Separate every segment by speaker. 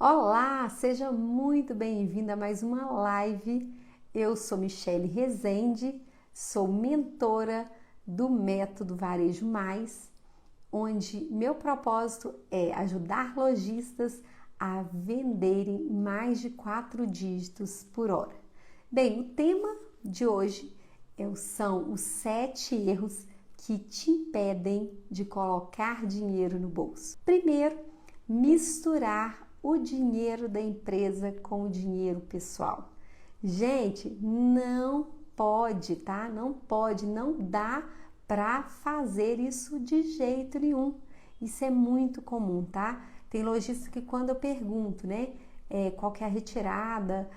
Speaker 1: Olá, seja muito bem-vinda a mais uma live. Eu sou Michele Rezende, sou mentora do Método Varejo Mais, onde meu propósito é ajudar lojistas a venderem mais de 4 dígitos por hora. Bem, o tema de hoje são os 7 erros que te impedem de colocar dinheiro no bolso. Primeiro, misturar o dinheiro da empresa com o dinheiro pessoal. Gente, não pode, tá? Não pode, não dá para fazer isso de jeito nenhum. Isso é muito comum, tá? Tem lojista que quando eu pergunto, né? Qual que é a retirada,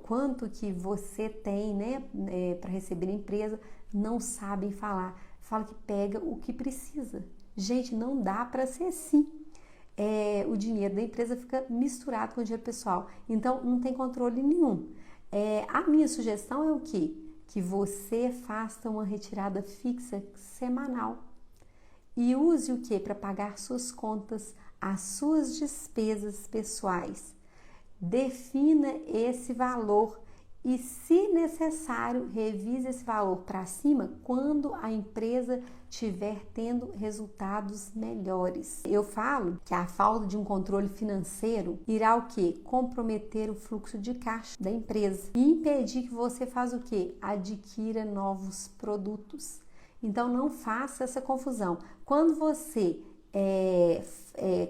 Speaker 1: quanto que você tem, né? Para receber na empresa, não sabem falar. Fala que pega o que precisa. Gente, não dá para ser assim. O dinheiro da empresa fica misturado com o dinheiro pessoal. Então, não tem controle nenhum. A minha sugestão é o quê? Que você faça uma retirada fixa semanal. E use o quê? Para pagar suas contas, as suas despesas pessoais. Defina esse valor e, se necessário, revise esse valor para cima quando a empresa estiver tendo resultados melhores. Eu falo que a falta de um controle financeiro irá o quê? Comprometer o fluxo de caixa da empresa e impedir que você faça o quê? Adquira novos produtos. Então, não faça essa confusão. Quando você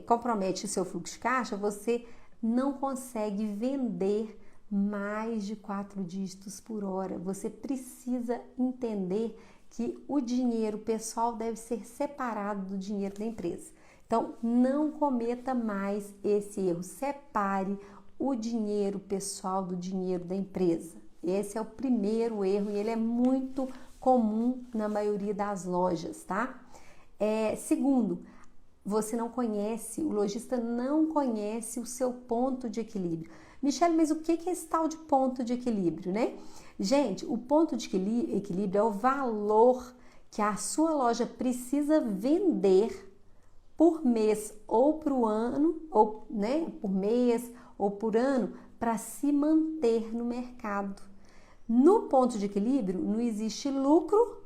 Speaker 1: compromete o seu fluxo de caixa, você não consegue vender mais de 4 dígitos por hora. Você precisa entender que o dinheiro pessoal deve ser separado do dinheiro da empresa. Então, não cometa mais esse erro. Separe o dinheiro pessoal do dinheiro da empresa. Esse é o primeiro erro e ele é muito comum na maioria das lojas, tá? Segundo, o lojista não conhece o seu ponto de equilíbrio. Michele, mas o que é esse tal de ponto de equilíbrio, né? Gente, o ponto de equilíbrio é o valor que a sua loja precisa vender por mês ou por ano, ou por mês ou por ano, para se manter no mercado. No ponto de equilíbrio não existe lucro,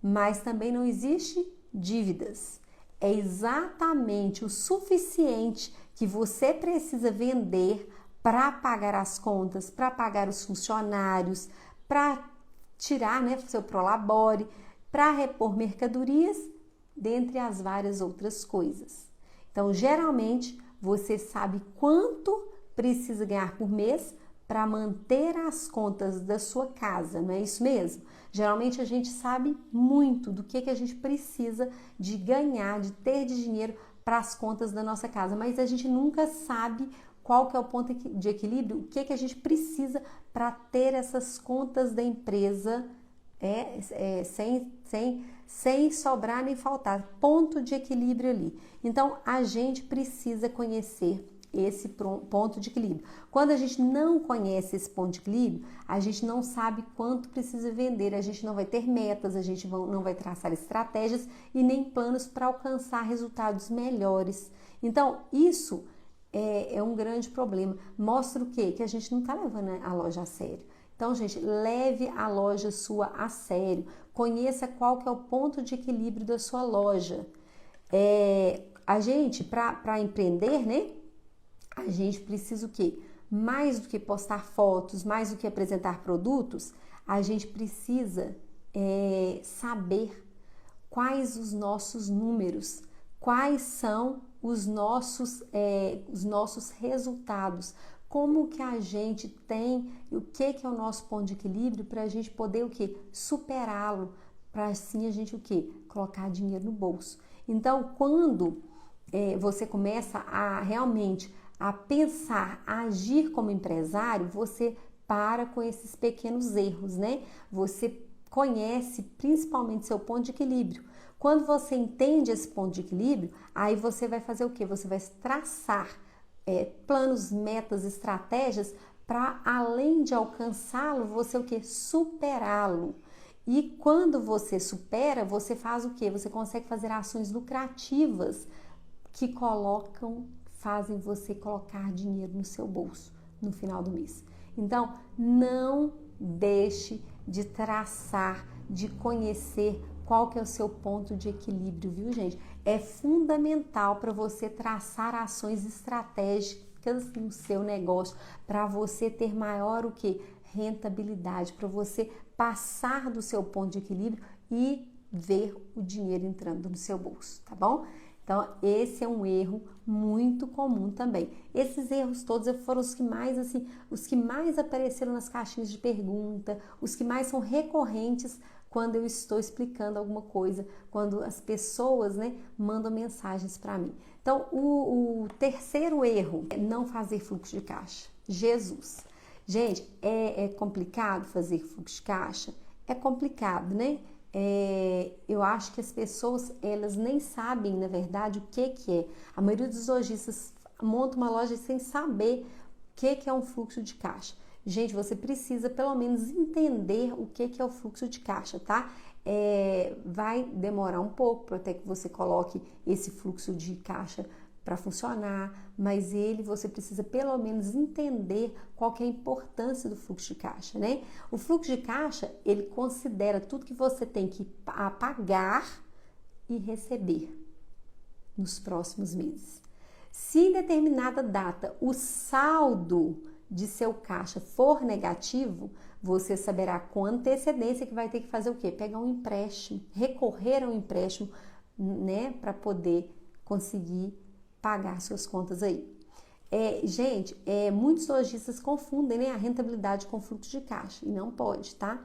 Speaker 1: mas também não existe dívidas. É exatamente o suficiente que você precisa vender para pagar as contas, para pagar os funcionários, para tirar seu prolabore, para repor mercadorias, dentre as várias outras coisas. Então, geralmente, você sabe quanto precisa ganhar por mês para manter as contas da sua casa, não é isso mesmo? Geralmente a gente sabe muito do que a gente precisa de ganhar, de ter de dinheiro para as contas da nossa casa, mas a gente nunca sabe qual que é o ponto de equilíbrio, o que a gente precisa para ter essas contas da empresa sem sobrar nem faltar. Ponto de equilíbrio ali. Então, a gente precisa conhecer esse ponto de equilíbrio. Quando a gente não conhece esse ponto de equilíbrio, a gente não sabe quanto precisa vender, a gente não vai ter metas, a gente não vai traçar estratégias e nem planos para alcançar resultados melhores. Então, isso é um grande problema. Mostra o quê? Que a gente não está levando a loja a sério. Então, gente, leve a loja sua a sério. Conheça qual que é o ponto de equilíbrio da sua loja. A gente, para empreender, né? A gente precisa o quê? Mais do que postar fotos, mais do que apresentar produtos, a gente precisa saber quais os nossos números, quais são os nossos resultados, como que a gente tem, o que é o nosso ponto de equilíbrio para a gente poder o quê? Superá-lo, para assim a gente o quê? Colocar dinheiro no bolso. Então, quando você começa a realmente a pensar, a agir como empresário, você para com esses pequenos erros, né? Você conhece principalmente seu ponto de equilíbrio. Quando você entende esse ponto de equilíbrio, aí você vai fazer o quê? Você vai traçar planos, metas, estratégias para, além de alcançá-lo, você o quê? Superá-lo. E quando você supera, você faz o quê? Você consegue fazer ações lucrativas que colocam fazem você colocar dinheiro no seu bolso no final do mês. Então, não deixe de traçar, de conhecer qual que é o seu ponto de equilíbrio, viu, gente? É fundamental para você traçar ações estratégicas no seu negócio, para você ter maior o que? Rentabilidade, para você passar do seu ponto de equilíbrio e ver o dinheiro entrando no seu bolso, tá bom? Então, esse é um erro muito comum também. Esses erros todos foram os que mais apareceram nas caixinhas de pergunta, os que mais são recorrentes quando eu estou explicando alguma coisa, quando as pessoas, né, mandam mensagens para mim. Então, o terceiro erro é não fazer fluxo de caixa. Jesus! Gente, é complicado fazer fluxo de caixa? É complicado, né? Eu acho que as pessoas, elas nem sabem, na verdade, o que é. A maioria dos lojistas monta uma loja sem saber o que é um fluxo de caixa. Gente, você precisa pelo menos entender o que é o fluxo de caixa, tá? Vai demorar um pouco até que você coloque esse fluxo de caixa para funcionar, mas você precisa pelo menos entender qual que é a importância do fluxo de caixa, né? O fluxo de caixa, ele considera tudo que você tem que pagar e receber nos próximos meses. Se em determinada data o saldo de seu caixa for negativo, você saberá com antecedência que vai ter que fazer o quê? Pegar um empréstimo, recorrer ao empréstimo, né, para poder conseguir pagar suas contas aí. Gente, muitos lojistas confundem, né, a rentabilidade com fluxo de caixa, e não pode, tá?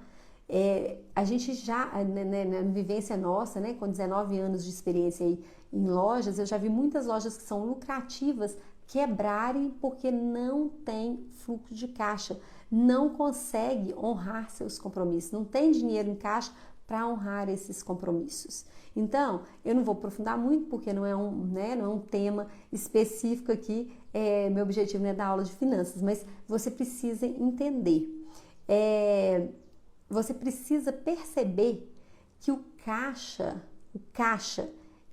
Speaker 1: A gente já, na vivência nossa, né, com 19 anos de experiência aí em lojas, eu já vi muitas lojas que são lucrativas quebrarem porque não tem fluxo de caixa, não consegue honrar seus compromissos, não tem dinheiro em caixa para honrar esses compromissos. Então, eu não vou aprofundar muito porque não é um tema específico aqui, meu objetivo não é dar aula de finanças, mas você precisa entender, você precisa perceber que o caixa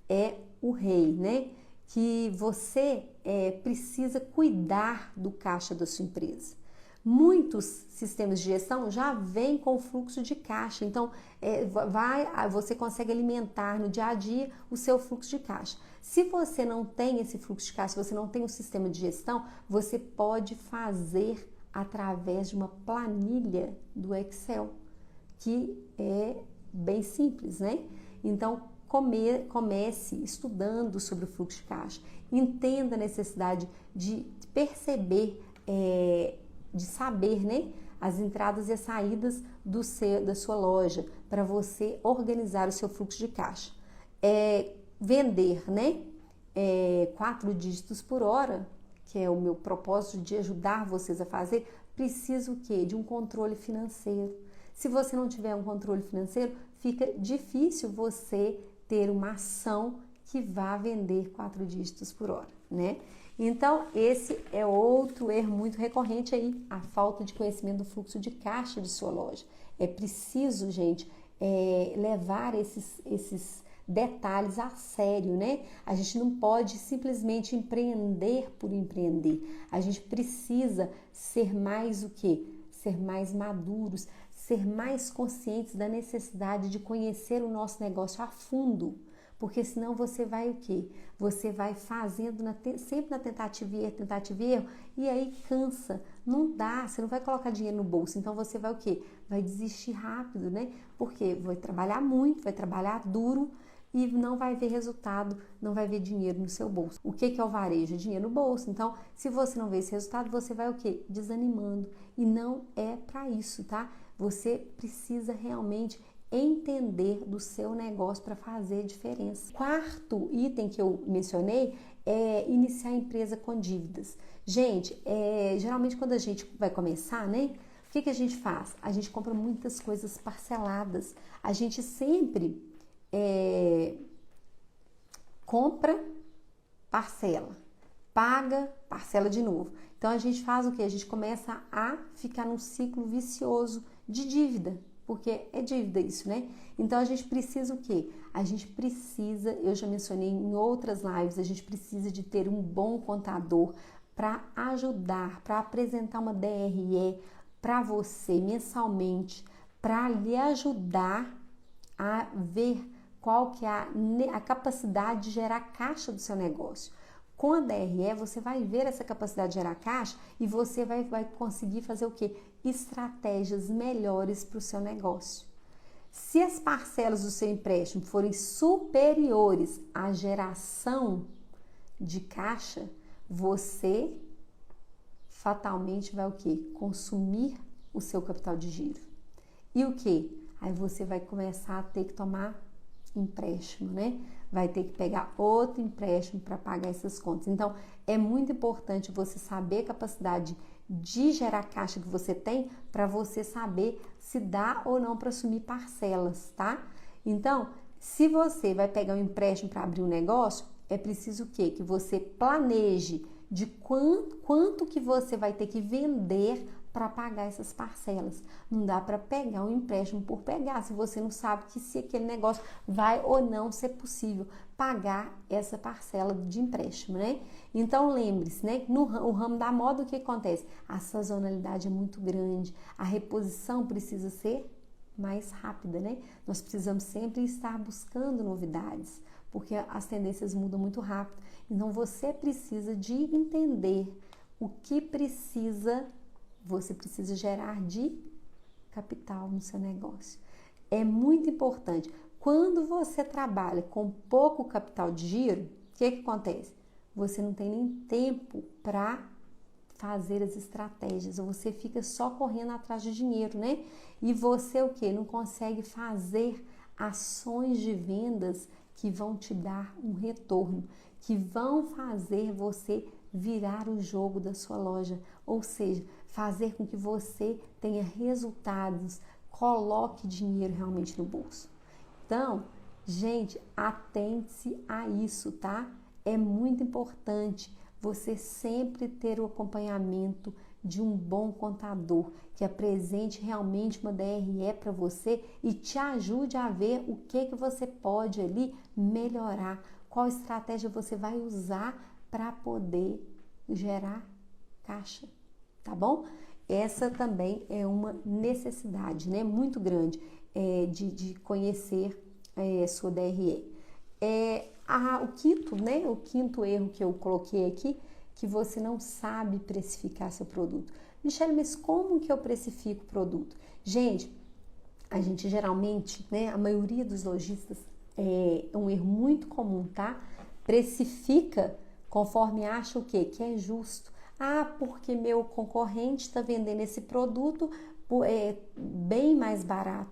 Speaker 1: é o rei, né? Que você precisa cuidar do caixa da sua empresa. Muitos sistemas de gestão já vêm com fluxo de caixa, então você consegue alimentar no dia a dia o seu fluxo de caixa. Se você não tem esse fluxo de caixa, se você não tem um sistema de gestão, você pode fazer através de uma planilha do Excel, que é bem simples, né? Então, comece estudando sobre o fluxo de caixa, entenda a necessidade de perceber, de saber, né, as entradas e as saídas da sua loja, para você organizar o seu fluxo de caixa. Vender, né, 4 dígitos por hora, que é o meu propósito de ajudar vocês a fazer, precisa o quê? De um controle financeiro. Se você não tiver um controle financeiro, fica difícil você ter uma ação que vá vender 4 dígitos por hora, né? Então, esse é outro erro muito recorrente aí, a falta de conhecimento do fluxo de caixa de sua loja. É preciso, gente, levar esses detalhes a sério, né? A gente não pode simplesmente empreender por empreender. A gente precisa ser mais o quê? Ser mais maduros, ser mais conscientes da necessidade de conhecer o nosso negócio a fundo, porque senão você vai o quê? Você vai fazendo sempre na tentativa e erro, e aí cansa, não dá, você não vai colocar dinheiro no bolso, então você vai o quê? Vai desistir rápido, né? Porque vai trabalhar muito, vai trabalhar duro e não vai ver resultado, não vai ver dinheiro no seu bolso. O que é o varejo? Dinheiro no bolso. Então, se você não vê esse resultado, você vai o quê? Desanimando. E não é para isso, tá? Você precisa realmente entender do seu negócio para fazer diferença. Quarto item que eu mencionei é iniciar a empresa com dívidas. Gente, geralmente quando a gente vai começar, né? O que a gente faz? A gente compra muitas coisas parceladas. A gente sempre compra, parcela, paga, parcela de novo. Então a gente faz o que? A gente começa a ficar num ciclo vicioso de dívida, porque é dívida isso, né? Então a gente precisa o quê? A gente precisa, eu já mencionei em outras lives, a gente precisa de ter um bom contador para ajudar, para apresentar uma DRE para você mensalmente, para lhe ajudar a ver qual que é a capacidade de gerar caixa do seu negócio. Com a DRE, você vai ver essa capacidade de gerar caixa e você vai conseguir fazer o quê? Estratégias melhores para o seu negócio. Se as parcelas do seu empréstimo forem superiores à geração de caixa, você fatalmente vai o quê? Consumir o seu capital de giro. E o quê? Aí você vai começar a ter que tomar empréstimo, né? Vai ter que pegar outro empréstimo para pagar essas contas. Então, é muito importante você saber a capacidade de gerar caixa que você tem para você saber se dá ou não para assumir parcelas, tá? Então, se você vai pegar um empréstimo para abrir um negócio, é preciso o quê? Que você planeje de quanto que você vai ter que vender para pagar essas parcelas. Não dá para pegar um empréstimo por pegar, se você não sabe que se aquele negócio vai ou não ser possível pagar essa parcela de empréstimo, né? Então lembre-se, né? No ramo da moda o que acontece? A sazonalidade é muito grande, a reposição precisa ser mais rápida, né? Nós precisamos sempre estar buscando novidades, porque as tendências mudam muito rápido. Então você precisa de entender o que você precisa gerar de capital no seu negócio. É muito importante. Quando você trabalha com pouco capital de giro, o que acontece? Você não tem nem tempo para fazer as estratégias, ou você fica só correndo atrás de dinheiro, né? E você o quê? Não consegue fazer ações de vendas que vão te dar um retorno, que vão fazer você virar o jogo da sua loja, ou seja, fazer com que você tenha resultados, coloque dinheiro realmente no bolso. Então, gente, atente-se a isso, tá? É muito importante você sempre ter o acompanhamento de um bom contador que apresente realmente uma DRE para você e te ajude a ver o que você pode ali melhorar, qual estratégia você vai usar para poder gerar caixa, tá bom? Essa também é uma necessidade, né, muito grande de conhecer sua DRE. O quinto erro que eu coloquei aqui, que você não sabe precificar seu produto. Michele, mas como que eu precifico o produto? Gente, a gente geralmente, né, a maioria dos lojistas, é um erro muito comum, tá? Precifica conforme acha o quê? Que é justo. Ah, porque meu concorrente está vendendo esse produto bem mais barato.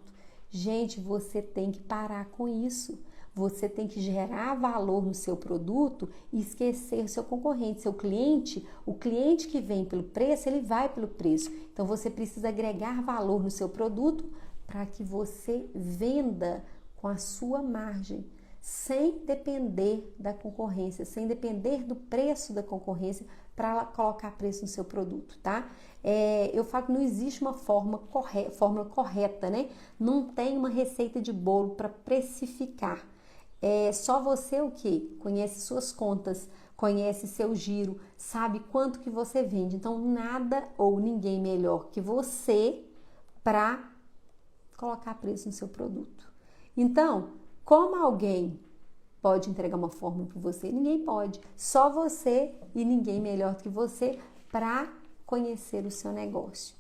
Speaker 1: Gente, você tem que parar com isso. Você tem que gerar valor no seu produto e esquecer o seu concorrente, seu cliente. O cliente que vem pelo preço, ele vai pelo preço. Então, você precisa agregar valor no seu produto para que você venda com a sua margem, sem depender da concorrência, sem depender do preço da concorrência para colocar preço no seu produto, tá? Eu falo que não existe uma fórmula correta, né? Não tem uma receita de bolo para precificar. Só você o quê? Conhece suas contas, conhece seu giro, sabe quanto que você vende. Então, nada ou ninguém melhor que você para colocar preço no seu produto. Então, como alguém pode entregar uma fórmula para você? Ninguém pode. Só você e ninguém melhor que você para conhecer o seu negócio.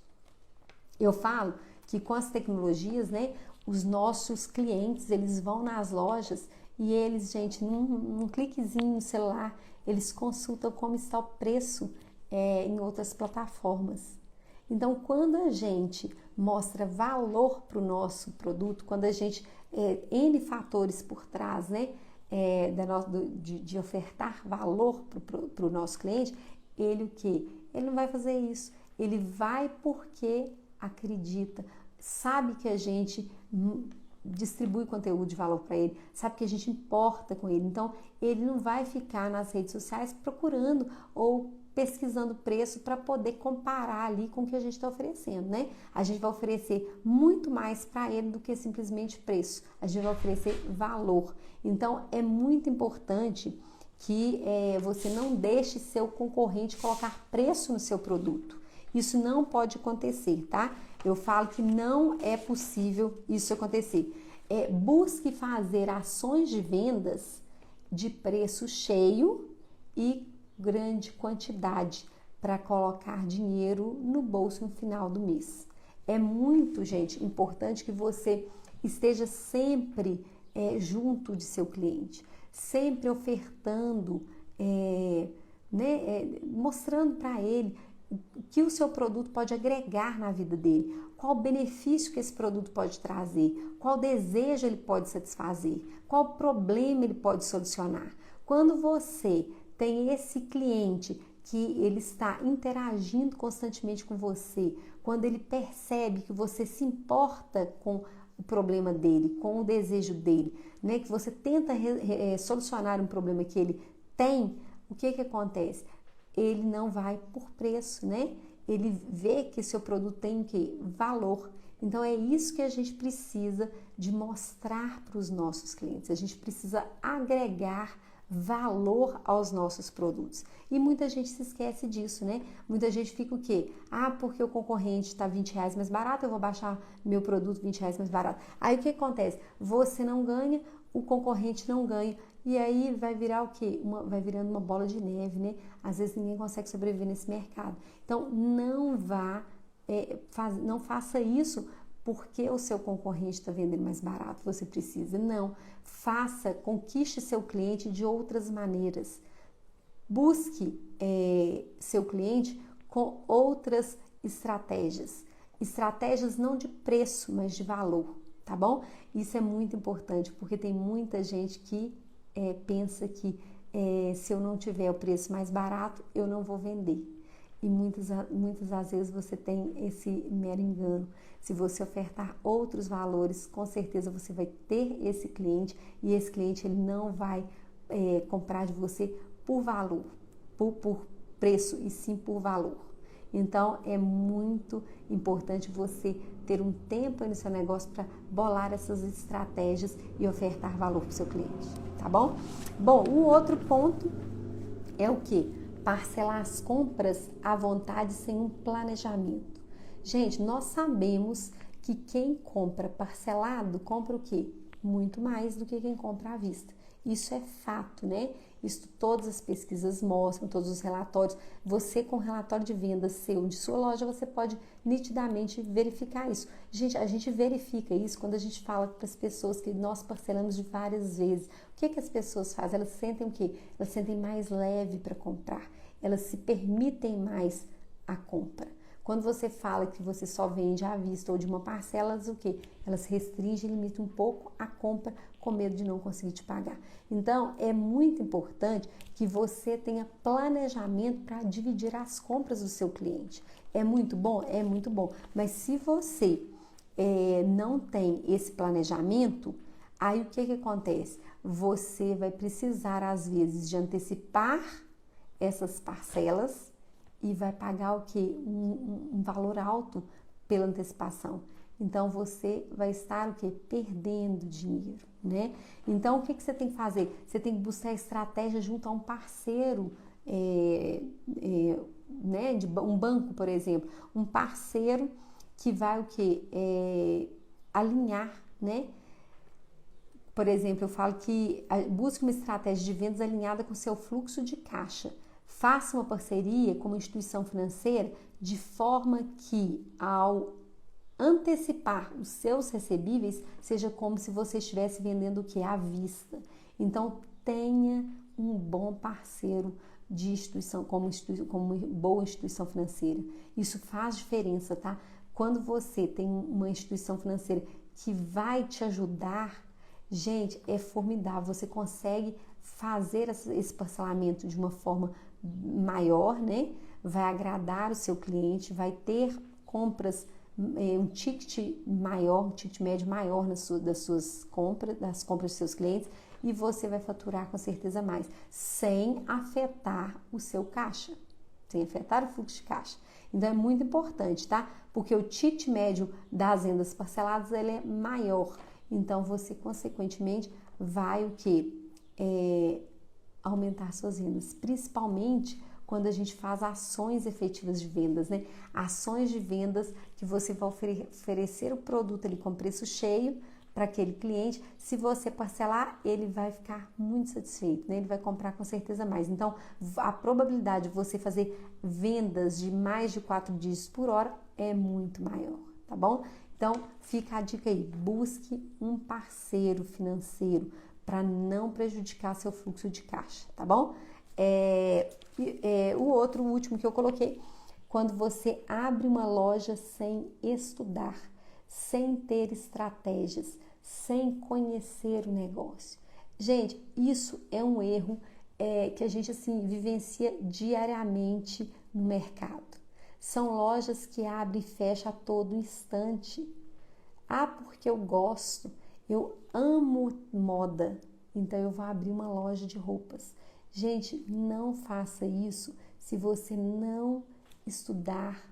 Speaker 1: Eu falo que com as tecnologias, né, os nossos clientes, eles vão nas lojas e eles, gente, num cliquezinho no celular, eles consultam como está o preço em outras plataformas. Então, quando a gente mostra valor para o nosso produto, quando a gente N fatores por trás, né, de ofertar valor para o nosso cliente, ele o quê? Ele não vai fazer isso. Ele vai porque acredita, sabe que a gente distribui conteúdo de valor para ele, sabe que a gente importa com ele. Então, ele não vai ficar nas redes sociais procurando ou pesquisando o preço para poder comparar ali com o que a gente está oferecendo, né? A gente vai oferecer muito mais para ele do que simplesmente preço. A gente vai oferecer valor. Então, é muito importante que você não deixe seu concorrente colocar preço no seu produto. Isso não pode acontecer, tá? Eu falo que não é possível isso acontecer. Busque fazer ações de vendas de preço cheio e grande quantidade para colocar dinheiro no bolso no final do mês. É muito, gente, importante que você esteja sempre junto de seu cliente, sempre ofertando, mostrando para ele o que o seu produto pode agregar na vida dele, qual o benefício que esse produto pode trazer, qual desejo ele pode satisfazer, qual problema ele pode solucionar. Quando você tem esse cliente que ele está interagindo constantemente com você, quando ele percebe que você se importa com o problema dele, com o desejo dele, né, que você tenta solucionar um problema que ele tem, o que acontece? Ele não vai por preço, né? Ele vê que seu produto tem o quê? Valor. Então é isso que a gente precisa de mostrar para os nossos clientes. A gente precisa agregar valor aos nossos produtos. E muita gente se esquece disso, né? Muita gente fica o quê? Porque o concorrente está R$20 mais barato, eu vou baixar meu produto R$20 mais barato. Aí o que acontece? Você não ganha, o concorrente não ganha. E aí vai virar o quê? Vai virando uma bola de neve, né? Às vezes ninguém consegue sobreviver nesse mercado. Então não faça isso porque o seu concorrente está vendendo mais barato, você precisa. Não, conquiste seu cliente de outras maneiras. Busque seu cliente com outras estratégias. Estratégias não de preço, mas de valor, tá bom? Isso é muito importante, porque tem muita gente que pensa que se eu não tiver o preço mais barato, eu não vou vender. E muitas das vezes você tem esse mero engano. Se você ofertar outros valores, com certeza você vai ter esse cliente e esse cliente ele não vai comprar de você por valor, por preço e sim por valor. Então é muito importante você ter um tempo no seu negócio para bolar essas estratégias e ofertar valor para o seu cliente, tá bom? Bom, o outro ponto é o quê? Parcelar as compras à vontade sem um planejamento. Gente, nós sabemos que quem compra parcelado compra o quê? Muito mais do que quem compra à vista. Isso é fato, né? Isso todas as pesquisas mostram, todos os relatórios. Você com o relatório de vendas seu, de sua loja, você pode nitidamente verificar isso. Gente, a gente verifica isso quando a gente fala para as pessoas que nós parcelamos de várias vezes. O que as pessoas fazem? Elas sentem o quê? Elas sentem mais leve para comprar. Elas se permitem mais a compra. Quando você fala que você só vende à vista ou de uma parcela, elas o quê? Elas restringem e limitam um pouco a compra com medo de não conseguir te pagar. Então, é muito importante que você tenha planejamento para dividir as compras do seu cliente. É muito bom? É muito bom. Mas se você não tem esse planejamento, aí o que acontece? Você vai precisar, às vezes, de antecipar essas parcelas e vai pagar o quê? Um valor alto pela antecipação. Então, você vai estar o quê? Perdendo dinheiro, né? Então, o que você tem que fazer? Você tem que buscar estratégia junto a um parceiro, né? De um banco, por exemplo. Um parceiro que vai o quê? Alinhar, né? Por exemplo, eu falo que busque uma estratégia de vendas alinhada com o seu fluxo de caixa. Faça uma parceria com uma instituição financeira de forma que, ao antecipar os seus recebíveis, seja como se você estivesse vendendo o que? À vista. Então, tenha um bom parceiro de instituição, como boa instituição financeira. Isso faz diferença, tá? Quando você tem uma instituição financeira que vai te ajudar, gente, é formidável. Você consegue fazer esse parcelamento de uma forma maior, né? Vai agradar o seu cliente, vai ter compras, um ticket maior, um ticket médio maior das compras dos seus clientes, e você vai faturar com certeza mais, sem afetar o seu caixa, sem afetar o fluxo de caixa. Então é muito importante, tá? Porque o ticket médio das vendas parceladas ele é maior. Então você consequentemente vai o quê? Aumentar suas vendas, principalmente quando a gente faz ações efetivas de vendas, né? Ações de vendas que você vai oferecer o produto ali com preço cheio para aquele cliente. Se você parcelar, ele vai ficar muito satisfeito, né? Ele vai comprar com certeza mais. Então, a probabilidade de você fazer vendas de mais de 4 dígitos por hora é muito maior, tá bom? Então, fica a dica aí, busque um parceiro financeiro para não prejudicar seu fluxo de caixa, tá bom? O último que eu coloquei, quando você abre uma loja sem estudar, sem ter estratégias, sem conhecer o negócio. Gente, isso é um erro que a gente assim vivencia diariamente no mercado. São lojas que abrem e fecham a todo instante. Ah, porque eu gosto, eu amo moda, então eu vou abrir uma loja de roupas. Gente, não faça isso se você não estudar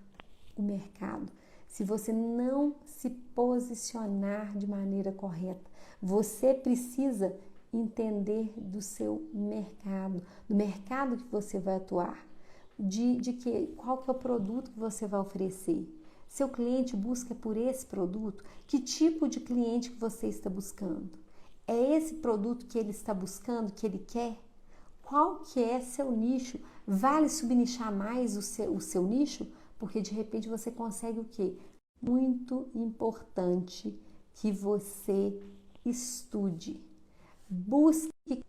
Speaker 1: o mercado, se você não se posicionar de maneira correta. Você precisa entender do seu mercado, do mercado que você vai atuar, qual que é o produto que você vai oferecer. Seu cliente busca por esse produto? Que tipo de cliente que você está buscando? É esse produto que ele está buscando, que ele quer? Qual que é seu nicho? Vale subnichar mais o seu nicho? Porque de repente você consegue o quê? Muito importante que você estude. Busque.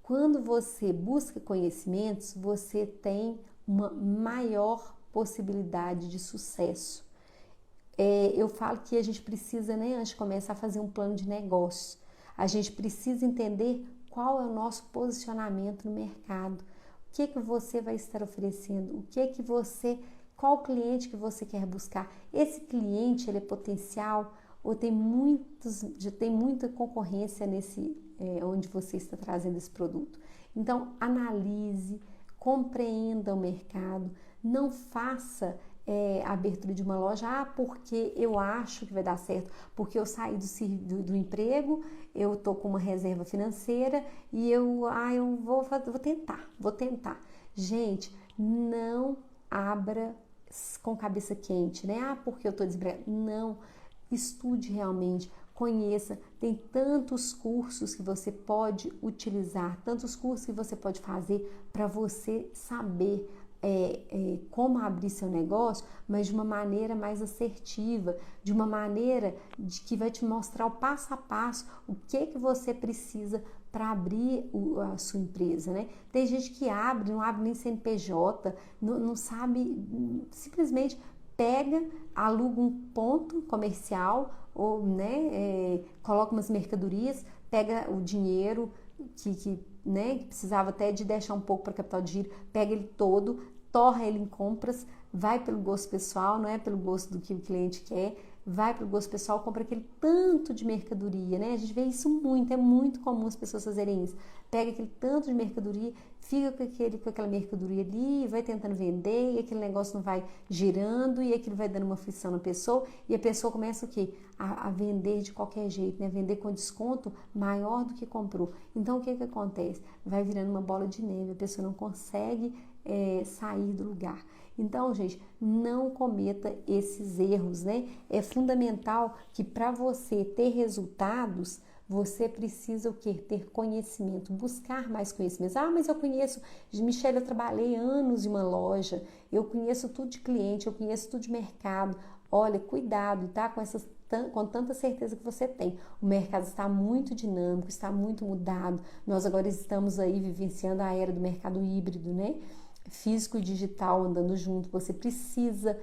Speaker 1: Quando você busca conhecimentos, você tem uma maior possibilidade de sucesso. Eu falo que a gente precisa, né, antes de começar a fazer um plano de negócio, a gente precisa entender qual é o nosso posicionamento no mercado, o que você vai estar oferecendo, qual cliente que você quer buscar. Esse cliente, ele é potencial ou já tem muita concorrência onde você está trazendo esse produto. Então, analise, compreenda o mercado, não faça a abertura de uma loja, porque eu acho que vai dar certo, porque eu saí do emprego, eu tô com uma reserva financeira e eu vou tentar. Gente, não abra com cabeça quente, né? Porque eu tô desempregada. Não, estude realmente, conheça, tem tantos cursos que você pode utilizar, tantos cursos que você pode fazer para você saber como abrir seu negócio, mas de uma maneira mais assertiva, de uma maneira que vai te mostrar o passo a passo, o que você precisa para abrir a sua empresa, né? Tem gente que não abre nem CNPJ, não sabe, simplesmente pega, aluga um ponto comercial ou, né, coloca umas mercadorias, pega o dinheiro que precisava até de deixar um pouco para capital de giro, pega ele todo, torra ele em compras, vai pelo gosto pessoal, não é pelo gosto do que o cliente quer, vai pelo gosto pessoal, compra aquele tanto de mercadoria, né? A gente vê isso muito, é muito comum as pessoas fazerem isso. Pega aquele tanto de mercadoria, fica com aquela mercadoria ali, vai tentando vender, e aquele negócio não vai girando, e aquilo vai dando uma aflição na pessoa, e a pessoa começa o quê? A vender de qualquer jeito, né? Vender com desconto maior do que comprou. Então, o que acontece? Vai virando uma bola de neve, a pessoa não consegue sair do lugar. Então, gente, não cometa esses erros, né? É fundamental que para você ter resultados, você precisa o quê? Ter conhecimento, buscar mais conhecimentos. Ah, mas eu conheço, Michele, eu trabalhei anos em uma loja, eu conheço tudo de cliente, eu conheço tudo de mercado. Olha, cuidado, tá? Com tanta certeza que você tem. O mercado está muito dinâmico, está muito mudado. Nós agora estamos aí vivenciando a era do mercado híbrido, né? Físico e digital andando junto. Você precisa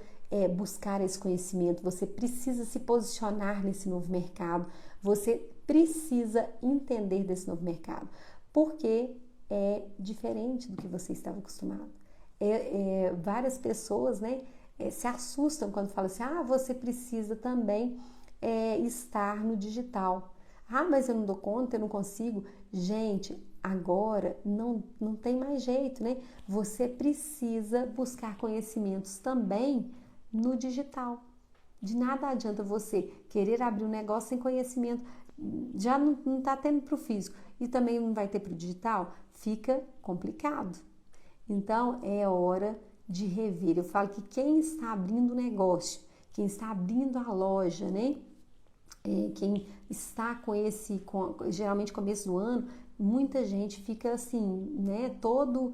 Speaker 1: buscar esse conhecimento, você precisa se posicionar nesse novo mercado, você precisa entender desse novo mercado, porque é diferente do que você estava acostumado. Várias pessoas, né, se assustam quando falam assim, você precisa também estar no digital. Mas eu não dou conta, eu não consigo. Gente, agora não tem mais jeito, né? Você precisa buscar conhecimentos também no digital. De nada adianta você querer abrir um negócio sem conhecimento. Já não está tendo para o físico e também não vai ter para o digital, fica complicado. Então, é hora de rever. Eu falo que quem está abrindo o negócio, quem está abrindo a loja, né? Quem está geralmente começo do ano, muita gente fica assim, né? Todo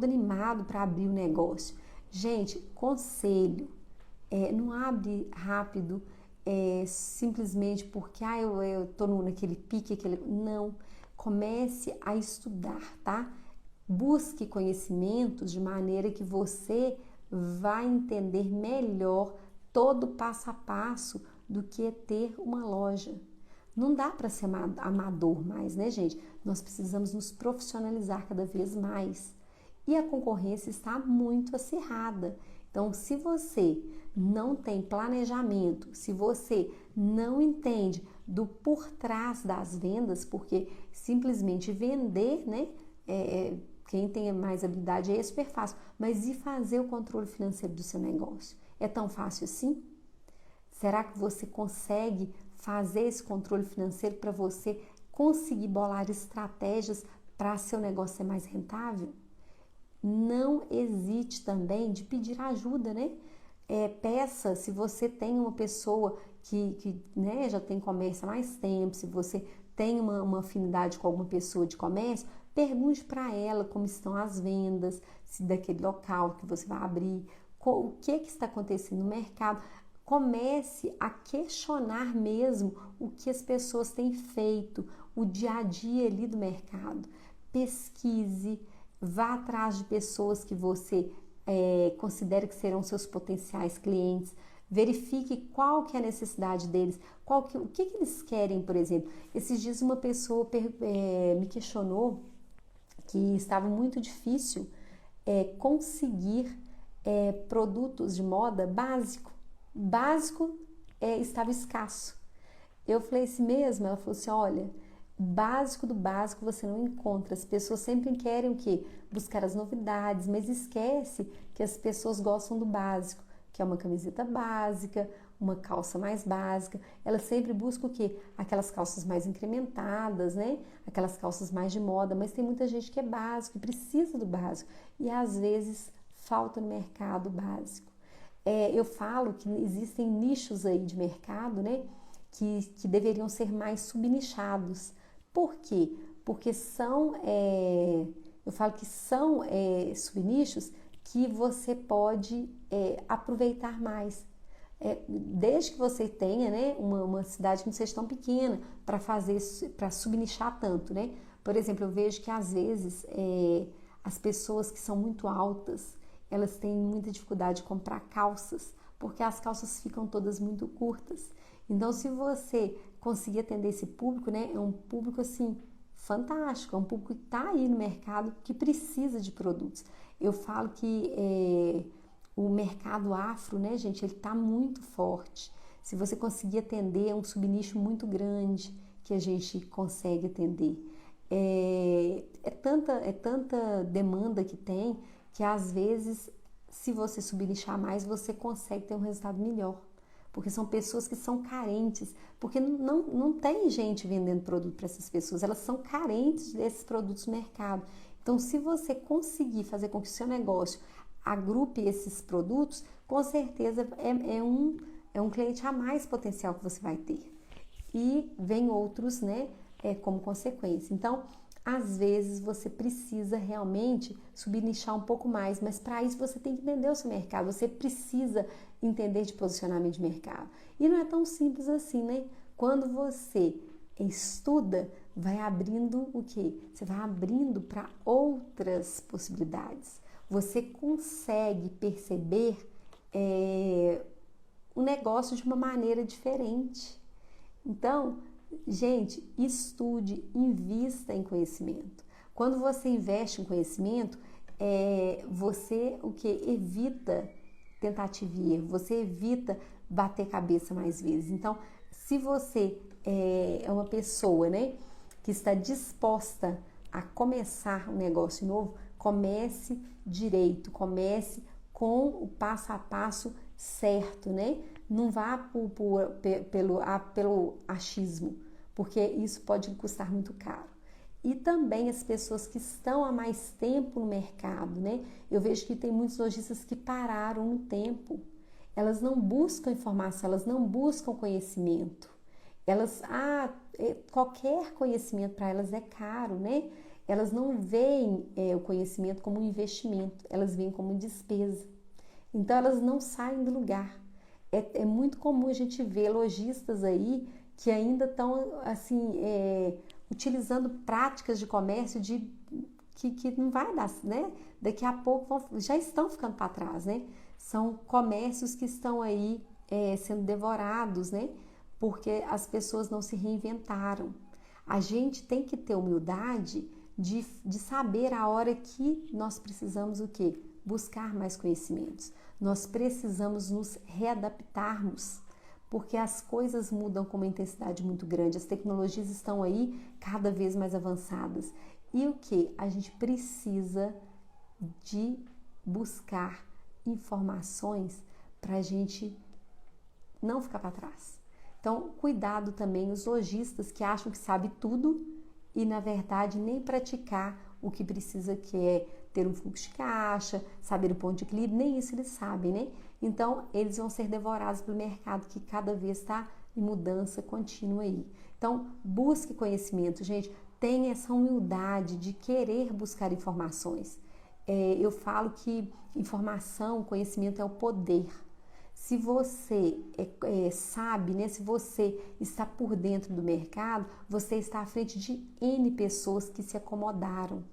Speaker 1: animado para abrir o negócio. Gente, conselho, não abre rápido, simplesmente porque eu tô naquele pique, não. Comece a estudar, tá? Busque conhecimentos de maneira que você vai entender melhor todo o passo a passo do que ter uma loja. Não dá para ser amador mais, né, gente? Nós precisamos nos profissionalizar cada vez mais. E a concorrência está muito acirrada. Então, se você não tem planejamento, se você não entende do por trás das vendas, porque simplesmente vender, né? Quem tem mais habilidade é super fácil, mas e fazer o controle financeiro do seu negócio? É tão fácil assim? Será que você consegue fazer esse controle financeiro para você conseguir bolar estratégias para seu negócio ser mais rentável? Não hesite também de pedir ajuda, né? Peça, se você tem uma pessoa que né, já tem comércio há mais tempo, se você tem uma afinidade com alguma pessoa de comércio, pergunte para ela como estão as vendas, se daquele local que você vai abrir, o que está acontecendo no mercado. Comece a questionar mesmo o que as pessoas têm feito, o dia a dia ali do mercado. Pesquise, vá atrás de pessoas que você considere que serão seus potenciais clientes. Verifique qual que é a necessidade deles, o que eles querem, por exemplo. Esses dias uma pessoa me questionou que estava muito difícil conseguir produtos de moda básico estava escasso. Eu falei assim mesmo, ela falou assim, olha, básico do básico você não encontra, as pessoas sempre querem o quê? Buscar as novidades, mas esquece que as pessoas gostam do básico, que é uma camiseta básica, uma calça mais básica, elas sempre buscam o quê? Aquelas calças mais incrementadas, né? Aquelas calças mais de moda, mas tem muita gente que é básico, precisa do básico e às vezes falta no mercado básico. Eu falo que existem nichos aí de mercado, né, que deveriam ser mais subnichados. Por quê? Porque eu falo que são subnichos que você pode aproveitar mais. Desde que você tenha, né, uma cidade que não seja tão pequena para subnichar tanto, né? Por exemplo, eu vejo que às vezes as pessoas que são muito altas, elas têm muita dificuldade de comprar calças, porque as calças ficam todas muito curtas. Então, se você conseguir atender esse público, né, é um público assim fantástico, é um público que está aí no mercado que precisa de produtos. Eu falo que o mercado afro, né, gente, ele está muito forte. Se você conseguir atender, é um subnicho muito grande que a gente consegue atender. Tanta demanda que tem que às vezes, se você subnichar mais, você consegue ter um resultado melhor. Porque são pessoas que são carentes, porque não tem gente vendendo produto para essas pessoas, elas são carentes desses produtos no mercado. Então, se você conseguir fazer com que o seu negócio agrupe esses produtos, com certeza é um cliente a mais potencial que você vai ter. E vem outros, né, como consequência. Então, às vezes você precisa realmente subnichar um pouco mais, mas para isso você tem que entender o seu mercado, você precisa entender de posicionamento de mercado. E não é tão simples assim, né? Quando você estuda, vai abrindo o quê? Você vai abrindo para outras possibilidades. Você consegue perceber o negócio de uma maneira diferente. Então, gente, estude, invista em conhecimento. Quando você investe em conhecimento, você evita tentativa e erro, você evita bater cabeça mais vezes. Então, se você é uma pessoa, né, que está disposta a começar um negócio novo, comece direito, comece com o passo a passo certo, né? Não vá pelo achismo, porque isso pode custar muito caro. E também as pessoas que estão há mais tempo no mercado, né? Eu vejo que tem muitos lojistas que pararam no tempo. Elas não buscam informação, elas não buscam conhecimento. Qualquer conhecimento para elas é caro, né? Elas não veem o conhecimento como um investimento, elas veem como despesa. Então elas não saem do lugar. É muito comum a gente ver lojistas aí que ainda estão assim utilizando práticas de comércio que não vai dar, né? Daqui a pouco já estão ficando para trás, né? São comércios que estão aí sendo devorados, né? Porque as pessoas não se reinventaram. A gente tem que ter humildade de saber a hora que nós precisamos o quê? Buscar mais conhecimentos. Nós precisamos nos readaptarmos, porque as coisas mudam com uma intensidade muito grande, as tecnologias estão aí cada vez mais avançadas. E o que? A gente precisa de buscar informações para a gente não ficar para trás. Então, cuidado também os lojistas que acham que sabe tudo e, na verdade, nem praticar o que precisa, que é ter um fluxo de caixa, saber o ponto de equilíbrio, nem isso eles sabem, né? Então, eles vão ser devorados pelo mercado que cada vez está em mudança contínua aí. Então, busque conhecimento, gente. Tenha essa humildade de querer buscar informações. Eu falo que informação, conhecimento é o poder. Se você sabe, né? Se você está por dentro do mercado, você está à frente de N pessoas que se acomodaram.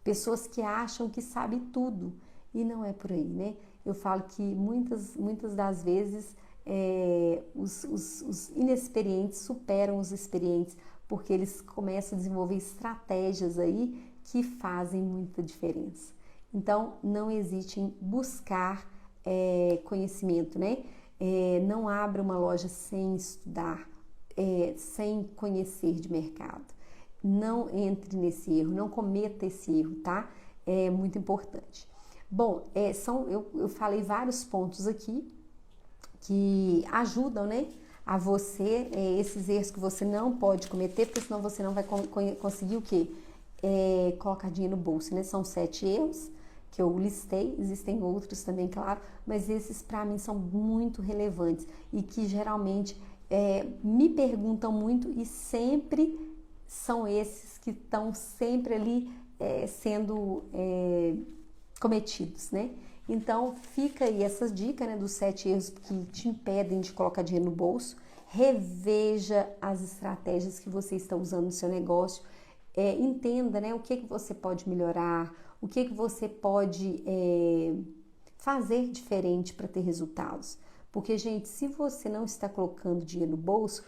Speaker 1: Pessoas que acham que sabem tudo. E não é por aí, né? Eu falo que muitas das vezes os inexperientes superam os experientes, porque eles começam a desenvolver estratégias aí que fazem muita diferença. Então, não hesite em buscar conhecimento, né? Não abra uma loja sem estudar, sem conhecer de mercado. Não entre nesse erro, não cometa esse erro, tá? É muito importante. Bom, eu falei vários pontos aqui que ajudam, né, a você, esses erros que você não pode cometer, porque senão você não vai conseguir o quê? Colocar dinheiro no bolso, né? São 7 erros que eu listei, existem outros também, claro, mas esses para mim são muito relevantes e que geralmente me perguntam muito e sempre são esses que estão sempre ali sendo cometidos, né? Então, fica aí essa dica, né, dos 7 erros que te impedem de colocar dinheiro no bolso. Reveja as estratégias que você está usando no seu negócio. Entenda, né, o que você pode melhorar, o que você pode fazer diferente para ter resultados. Porque, gente, se você não está colocando dinheiro no bolso,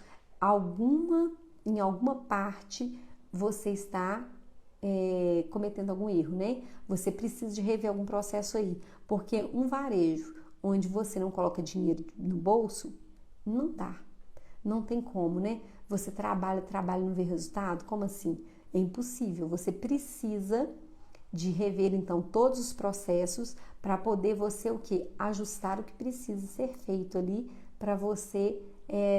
Speaker 1: em alguma parte você está cometendo algum erro, né? Você precisa de rever algum processo aí, porque um varejo onde você não coloca dinheiro no bolso, não dá, não tem como, né? Você trabalha e não vê resultado, como assim? É impossível, você precisa de rever então todos os processos para poder você o que? Ajustar o que precisa ser feito ali para você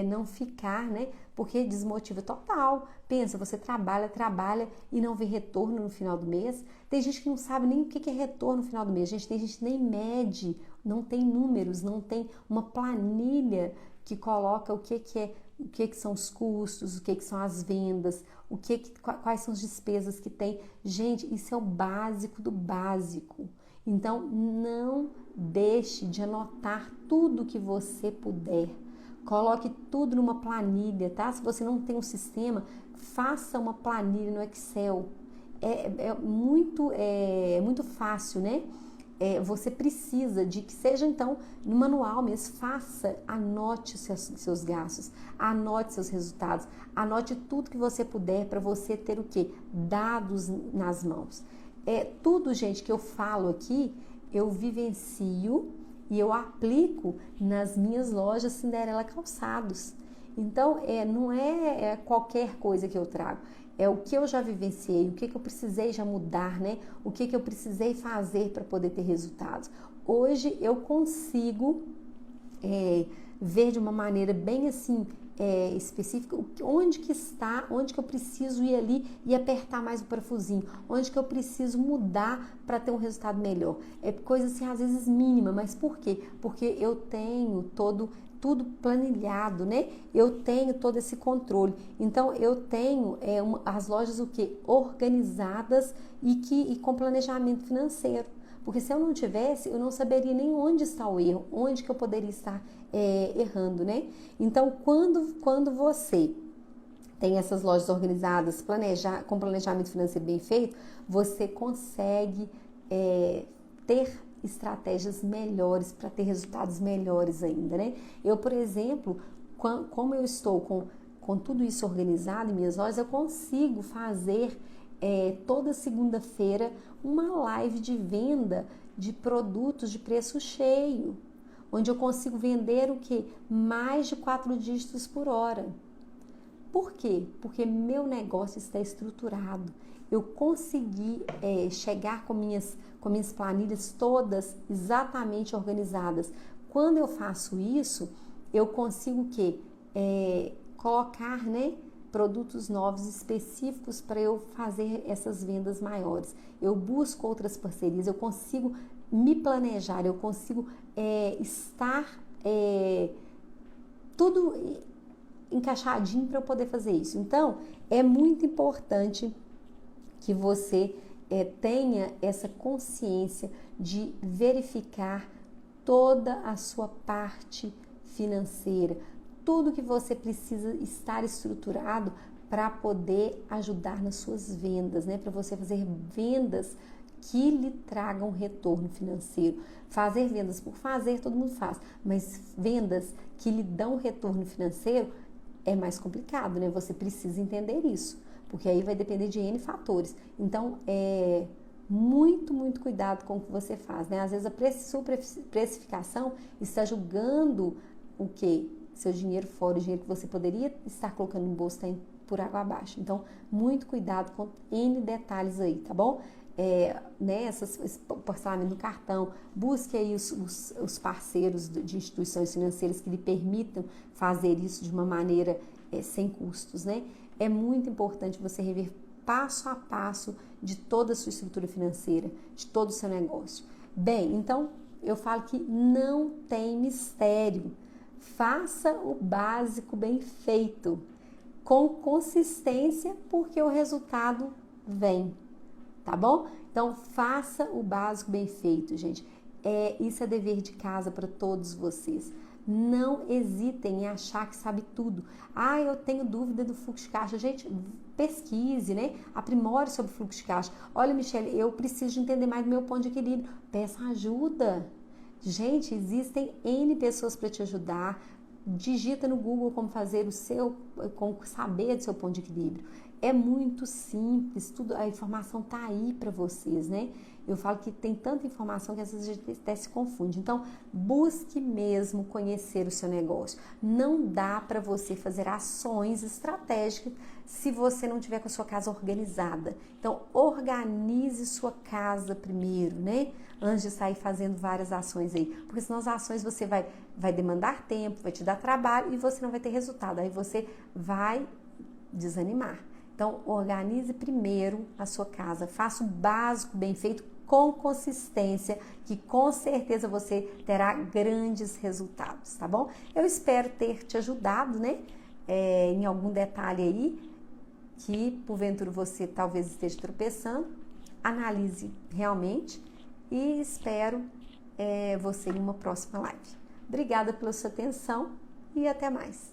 Speaker 1: não ficar, né? Porque desmotiva total. Pensa, você trabalha e não vê retorno no final do mês. Tem gente que não sabe nem o que é retorno no final do mês. Tem gente que nem mede, não tem números, não tem uma planilha que coloca o que são os custos, o que são as vendas, quais são as despesas que tem. Gente, isso é o básico do básico. Então, não deixe de anotar tudo que você puder. Coloque tudo numa planilha, tá? Se você não tem um sistema, faça uma planilha no Excel. É muito fácil, né? Você precisa de que seja, então, no manual mesmo, anote seus gastos, anote seus resultados, anote tudo que você puder para você ter o quê? Dados nas mãos. Tudo, gente, que eu falo aqui, eu vivencio e eu aplico nas minhas lojas Cinderela Calçados. Então, não é qualquer coisa que eu trago. é o que eu já vivenciei, o que eu precisei já mudar, né? O que eu precisei fazer para poder ter resultados. Hoje eu consigo ver de uma maneira bem assim específica onde que está, onde que eu preciso ir ali e apertar mais o parafusinho, onde que eu preciso mudar para ter um resultado melhor. É coisa assim às vezes mínima, mas por quê? Porque eu tenho tudo planilhado, né? Eu tenho todo esse controle. Então eu tenho as lojas organizadas e com planejamento financeiro. Porque se eu não tivesse, eu não saberia nem onde está o erro, onde que eu poderia estar errando, né? Então, quando você tem essas lojas organizadas, com planejamento financeiro bem feito, você consegue ter estratégias melhores para ter resultados melhores ainda, né? Eu, por exemplo, como eu estou com tudo isso organizado em minhas lojas, eu consigo fazer toda segunda-feira uma live de venda de produtos de preço cheio, onde eu consigo vender mais de 4 dígitos por hora. Por quê? Porque meu negócio está estruturado. Eu consegui chegar com minhas planilhas todas exatamente organizadas. Quando eu faço isso, eu consigo colocar, né, produtos novos específicos para eu fazer essas vendas maiores. Eu busco outras parcerias, eu consigo me planejar, eu consigo estar tudo encaixadinho para eu poder fazer isso. Então, é muito importante que você tenha essa consciência de verificar toda a sua parte financeira, tudo que você precisa estar estruturado para poder ajudar nas suas vendas, né? Para você fazer vendas que lhe tragam retorno financeiro. Fazer vendas por fazer, todo mundo faz, mas vendas que lhe dão retorno financeiro é mais complicado, né? Você precisa entender isso, porque aí vai depender de N fatores. Então, muito cuidado com o que você faz, né? Às vezes a sua precificação está julgando o quê? Seu dinheiro fora, o dinheiro que você poderia estar colocando no bolso está por água abaixo. Então, muito cuidado com N detalhes aí, tá bom? Esse parcelamento no cartão, busque aí os parceiros de instituições financeiras que lhe permitam fazer isso de uma maneira sem custos, né? É muito importante você rever passo a passo de toda a sua estrutura financeira, de todo o seu negócio. Bem, então eu falo que não tem mistério. Faça o básico bem feito, com consistência, porque o resultado vem, tá bom? Então, faça o básico bem feito, gente. Isso é dever de casa para todos vocês. Não hesitem em achar que sabe tudo. Eu tenho dúvida do fluxo de caixa. Gente, pesquise, né? Aprimore sobre o fluxo de caixa. Olha, Michele, eu preciso de entender mais do meu ponto de equilíbrio. Peça ajuda. Gente, existem N pessoas para te ajudar. Digita no Google como como saber do seu ponto de equilíbrio. É muito simples, a informação tá aí para vocês, né? Eu falo que tem tanta informação que às vezes a gente até se confunde. Então, busque mesmo conhecer o seu negócio. Não dá para você fazer ações estratégicas se você não tiver com a sua casa organizada. Então, organize sua casa primeiro, né? Antes de sair fazendo várias ações aí. Porque senão as ações você vai demandar tempo, vai te dar trabalho e você não vai ter resultado. Aí você vai desanimar. Então, organize primeiro a sua casa, faça o básico bem feito, com consistência, que com certeza você terá grandes resultados, tá bom? Eu espero ter te ajudado, né? Em algum detalhe aí, que porventura você talvez esteja tropeçando. Analise realmente e espero você em uma próxima live. Obrigada pela sua atenção e até mais.